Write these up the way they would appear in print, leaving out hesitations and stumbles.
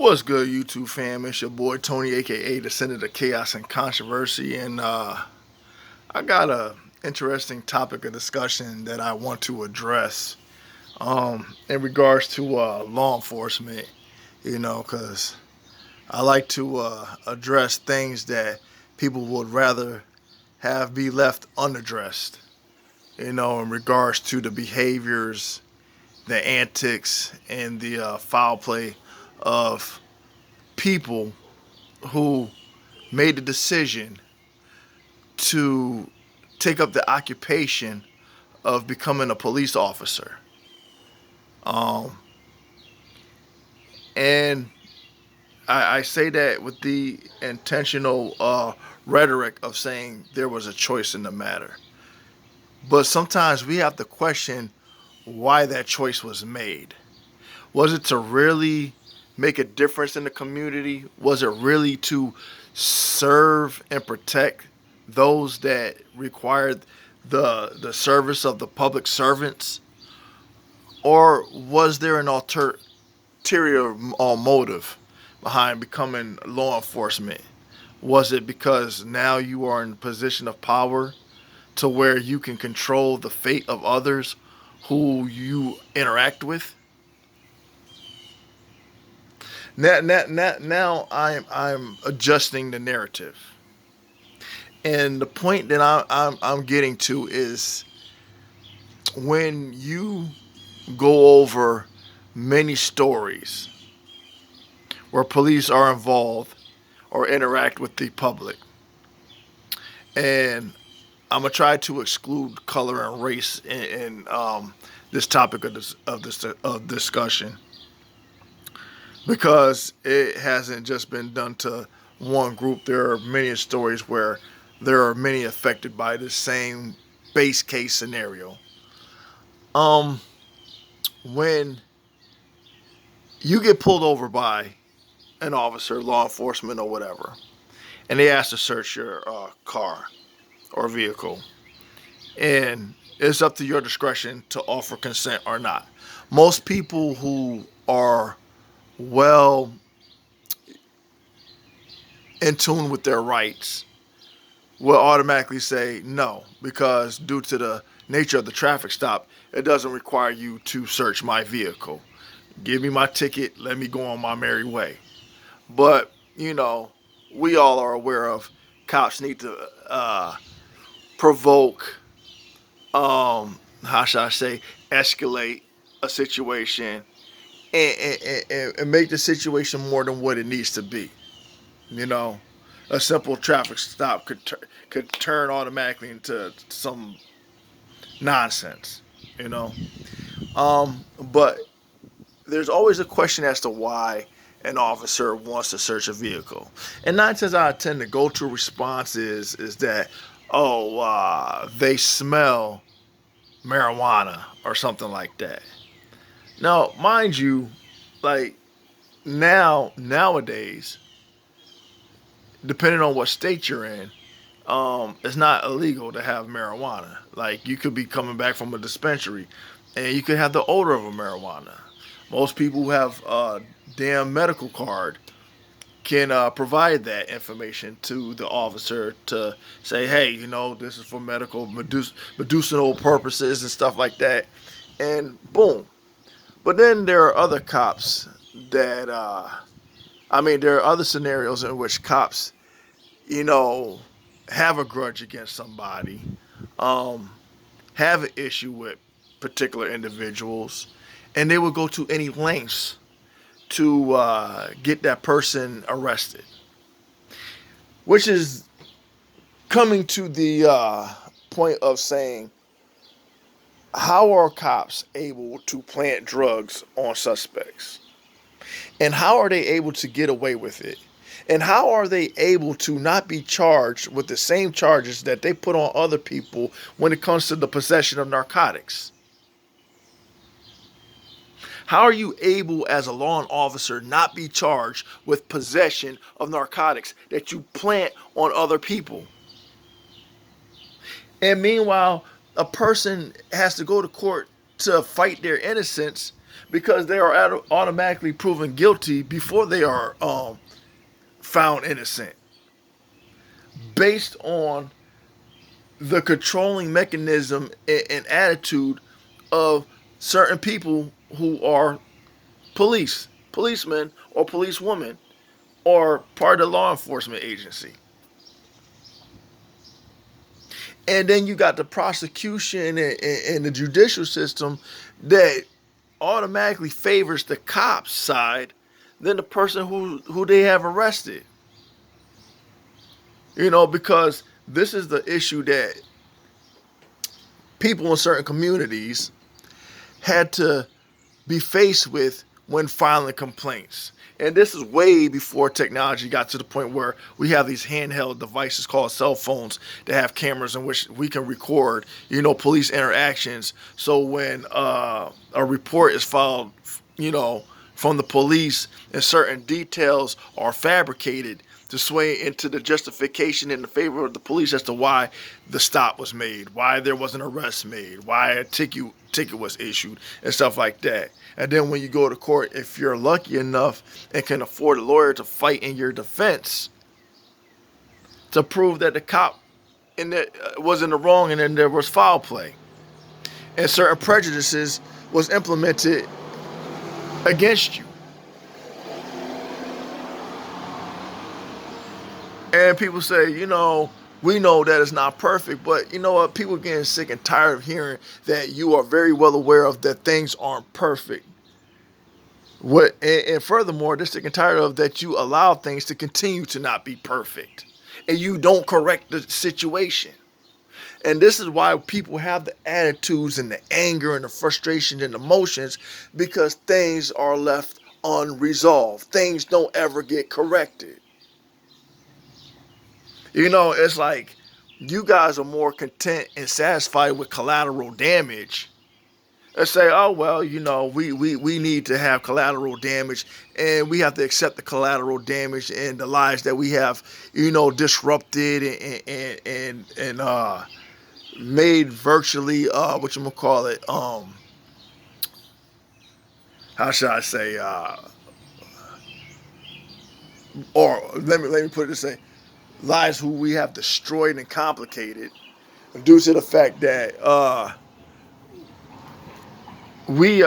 What's good, YouTube fam? It's your boy Tony, aka the Senator of Chaos and Controversy, and I got a interesting topic of discussion that I want to address in regards to law enforcement. Because I like to address things that people would rather have be left unaddressed. In regards to the behaviors, the antics, and the foul play of people who made the decision to take up the occupation of becoming a police officer. Um, and I say that with the intentional rhetoric of saying there was a choice in the matter. But sometimes we have to question why that choice was made. Was it to really make a difference in the community? Was it really to serve and protect those that required the service of the public servants? Or was there an ulterior motive behind becoming law enforcement? Was it because now you are in a position of power to where you can control the fate of others who you interact with? Now I'm adjusting the narrative, and the point that I'm getting to is when you go over many stories where police are involved or interact with the public, and I'm gonna try to exclude color and race in this topic of discussion because it hasn't just been done to one group. There are many stories where there are many affected by the same base case scenario. Um, when you get pulled over by an officer, law enforcement, or whatever, and they ask to search your car or vehicle, and it's up to your discretion to offer consent or not. Most people who are well in tune with their rights will automatically say no because due to the nature of the traffic stop, it doesn't require you to search my vehicle. Give me my ticket, let me go on my merry way. But, we all are aware of cops need to provoke, how should I say, escalate a situation and make the situation more than what it needs to be. You know, a simple traffic stop could turn automatically into some nonsense. You know, but there's always a question as to why an officer wants to search a vehicle, and 9 times out of 10, the go-to response is that they smell marijuana or something like that. Now, mind you, like nowadays, depending on what state you're in, it's not illegal to have marijuana. Like you could be coming back from a dispensary, and you could have the odor of a marijuana. Most people who have a damn medical card can provide that information to the officer to say, hey, this is for medicinal purposes and stuff like that, and boom. But then there are other cops that, there are other scenarios in which cops, you know, have a grudge against somebody, um, have an issue with particular individuals, and they will go to any lengths to get that person arrested, which is coming to the point of saying, how are cops able to plant drugs on suspects? And how are they able to get away with it? And how are they able to not be charged with the same charges that they put on other people when it comes to the possession of narcotics? How are you able, as a law officer, not be charged with possession of narcotics that you plant on other people? And meanwhile, a person has to go to court to fight their innocence because they are automatically proven guilty before they are found innocent, based on the controlling mechanism and attitude of certain people who are policemen, or policewomen, or part of the law enforcement agency. And then you got the prosecution and the judicial system that automatically favors the cop's side than the person who they have arrested. Because this is the issue that people in certain communities had to be faced with when filing complaints. And this is way before technology got to the point where we have these handheld devices called cell phones that have cameras in which we can record, police interactions. So when a report is filed, from the police, and certain details are fabricated to sway into the justification in the favor of the police as to why the stop was made, why there was an arrest made, why a ticket was issued, and stuff like that. And then when you go to court, if you're lucky enough and can afford a lawyer to fight in your defense to prove that the cop was in the wrong, and then there was foul play and certain prejudices was implemented against you. And people say, we know that it's not perfect, but you know what? People are getting sick and tired of hearing that you are very well aware of that things aren't perfect. And furthermore, they're sick and tired of that you allow things to continue to not be perfect, and you don't correct the situation. And this is why people have the attitudes and the anger and the frustration and emotions, because things are left unresolved. Things don't ever get corrected. It's like you guys are more content and satisfied with collateral damage. And say, oh, well, we need to have collateral damage, and we have to accept the collateral damage and the lives that we have, disrupted and made virtually, how should I say, or let me put it this way, lives who we have destroyed and complicated due to the fact that we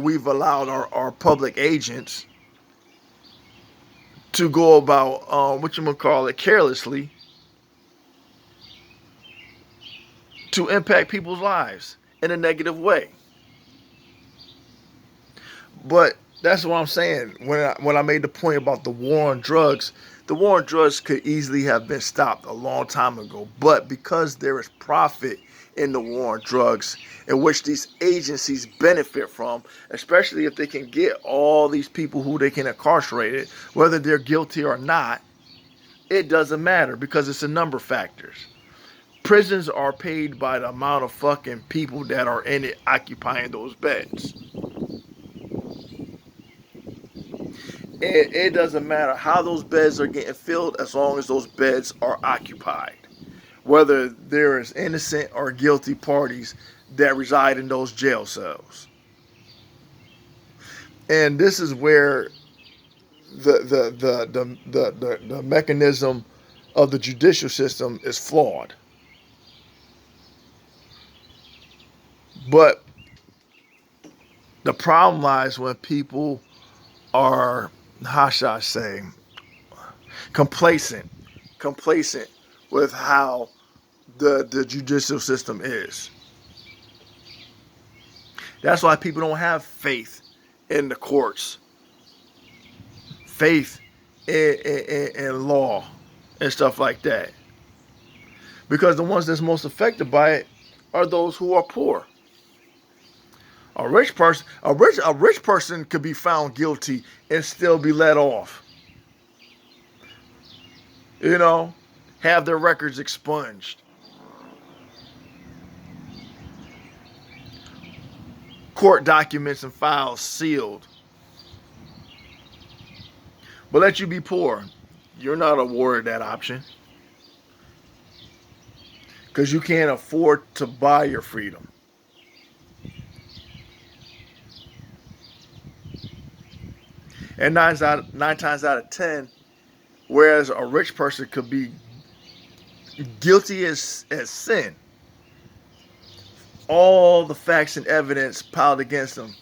we've allowed our public agents to go about carelessly to impact people's lives in a negative way. But that's what I'm saying. When I made the point about the war on drugs, the war on drugs could easily have been stopped a long time ago. But because there is profit in the war on drugs, in which these agencies benefit from, especially if they can get all these people who they can incarcerate, whether they're guilty or not, it doesn't matter because it's a number of factors. Prisons are paid by the amount of fucking people that are in it occupying those beds. It doesn't matter how those beds are getting filled as long as those beds are occupied. Whether there is innocent or guilty parties that reside in those jail cells. And this is where the mechanism of the judicial system is flawed. But the problem lies when people are, how should I say, complacent with how the judicial system is. That's why people don't have faith in the courts, faith in law and stuff like that. Because the ones that's most affected by it are those who are poor. A rich person could be found guilty and still be let off. Have their records expunged. Court documents and files sealed. But let you be poor. You're not awarded that option. Because you can't afford to buy your freedom. And nine times out of 10, whereas a rich person could be guilty as sin, all the facts and evidence piled against them,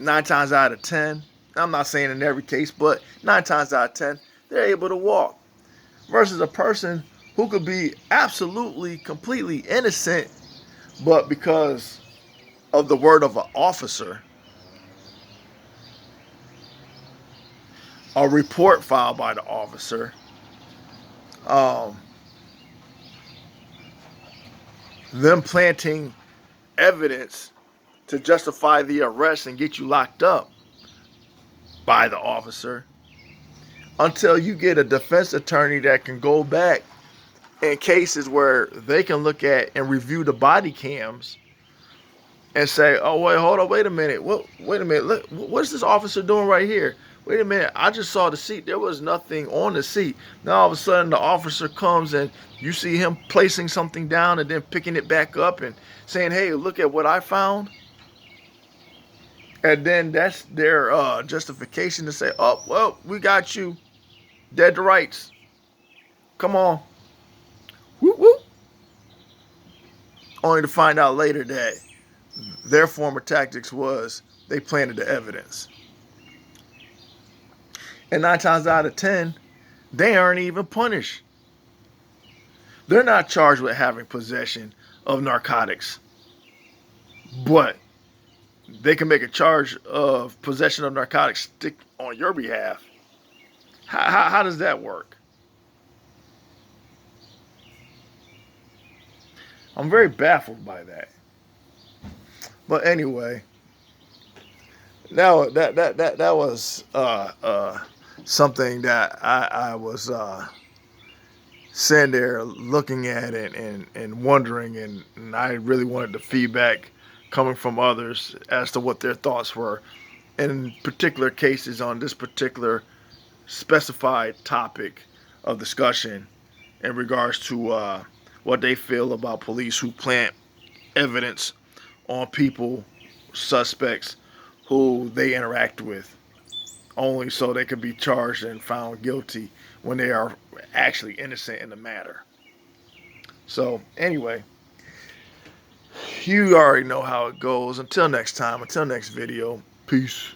9 times out of 10, I'm not saying in every case, but 9 times out of 10, they're able to walk. Versus a person who could be absolutely, completely innocent, but because of the word of an officer, a report filed by the officer, um, them planting evidence to justify the arrest and get you locked up by the officer, until you get a defense attorney that can go back in cases where they can look at and review the body cams and say, oh, wait, hold on, wait a minute. Wait a minute. Look, what's this officer doing right here? Wait a minute. I just saw the seat. There was nothing on the seat. Now, all of a sudden, the officer comes and you see him placing something down and then picking it back up and saying, hey, look at what I found. And then that's their justification to say, oh, well, we got you. Dead to rights. Come on. Whoop, whoop. Only to find out later that their form of tactics was they planted the evidence. And 9 times out of 10, they aren't even punished. They're not charged with having possession of narcotics. But they can make a charge of possession of narcotics stick on your behalf. How does that work? I'm very baffled by that. But anyway, now that was something that I was sitting there looking at it and wondering, and I really wanted the feedback coming from others as to what their thoughts were in particular cases on this particular specified topic of discussion in regards to what they feel about police who plant evidence on people, suspects who they interact with, only so they can be charged and found guilty when they are actually innocent in the matter. So anyway, you already know how it goes. Until next time, until next video, peace.